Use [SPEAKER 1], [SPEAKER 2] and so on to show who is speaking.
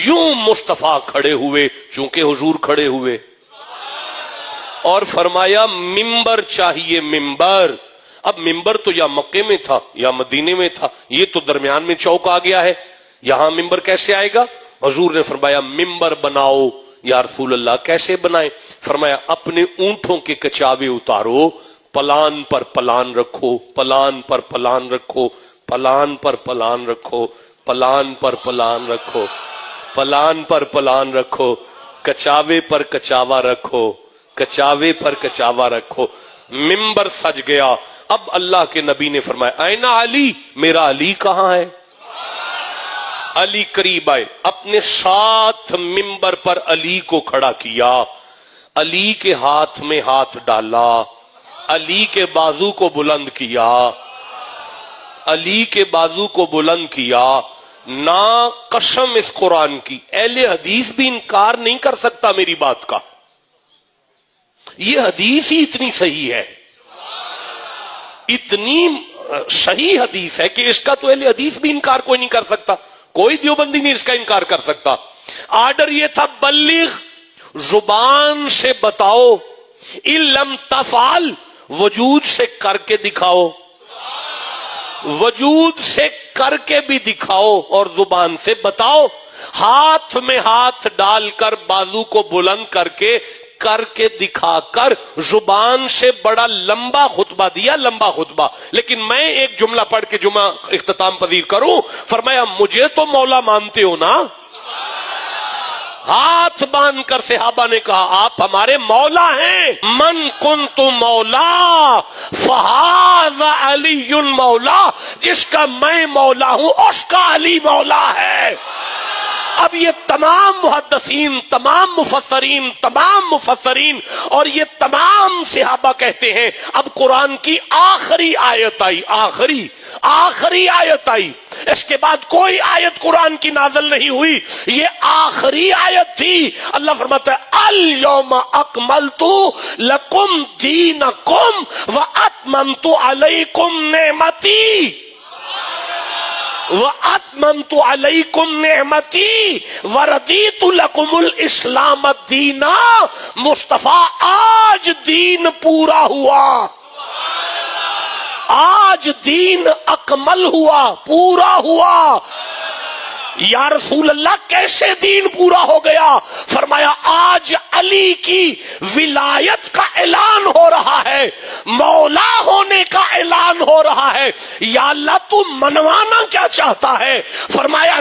[SPEAKER 1] यूं मुस्तफा खड़े हुए चूंकि हुजूर खड़े हुए, और फरमाया मिंबर चाहिए, मिंबर। अब मिंबर तो या मक्के में था या मदीने में था, ये तो दरमियान में चौक आ गया है, यहां मिंबर कैसे आएगा? हुजूर ने फरमाया मिंबर बनाओ। या रसूल अल्लाह कैसे बनाए? फरमाया अपने ऊंटों के कचावे उतारो, पलान पर पलान रखो, पलान पर पलान रखो, पलान पर पलान रखो, पलान पर पलान रखो, पलान पर पलान रखो, कचावे पर कचावा रखो, कचावे पर कचावा रखो, मिंबर सज गया। अब अल्लाह के नबी ने फरमाया ऐना अली, मेरा अली कहां है? अली करीब आए, अपने साथ मिंबर पर अली को खड़ा किया, अली के हाथ में हाथ डाला, अली के बाजू को बुलंद किया, अली के बाजू को बुलंद किया। ना कसम इस कुरान की, अहले हदीस भी इनकार नहीं कर सकता मेरी बात का, ये हदीस ही इतनी सही है, इतनी सही हदीस है कि इसका तो अहले हदीस भी इनकार कोई नहीं कर सकता, कोई देवबंदी नहीं इसका इनकार कर सकता। आर्डर ये था बल्लिग, जुबान से बताओ, इल्लम तफाल वजूद से करके दिखाओ, वजूद से करके भी दिखाओ और जुबान से बताओ, हाथ में हाथ डालकर बाजू को बुलंद करके दिखाकर। जुबान से बड़ा लंबा खुतबा दिया, लंबा खुतबा, लेकिन मैं एक जुमला पढ़ के जुमा इख्तिताम पजीर करूं। फरमाया मुझे तो मौला मानते हो ना? हाथ बांध कर सहाबा ने कहा आप हमारे मौला हैं। मन कुन्तु मौला फहाज़ा अलीयुन मौला, जिसका मैं मौला हूं उसका अली मौला है। अब ये तमाम मुहद्दिसीन, तमाम मुफस्सरीन और ये तमाम सहाबा कहते हैं अब कुरान की आखिरी आयत आई, आखिरी आयत आई, इसके बाद कोई आयत कुरान की नाज़िल नहीं हुई, ये आखिरी आयत थी। अल्लाह फरमाता है अल यौमा अकमलतु लकुम दीनकुम व अतममतु अलैकुम नेमती व अतममतु अलैकुम नेमती व रदीतु लकुमुल इस्लाम दीना। मुस्तफा आज दीन पूरा हुआ, आज दीन अकमल हुआ, पूरा हुआ। या रसूल अल्लाह कैसे दीन पूरा हो गया? फरमाया आज अली की विलायत का ऐलान हो रहा है, मौला होने का ऐलान हो रहा है। या अल्लाह तू मनवाना क्या चाहता है? फरमाया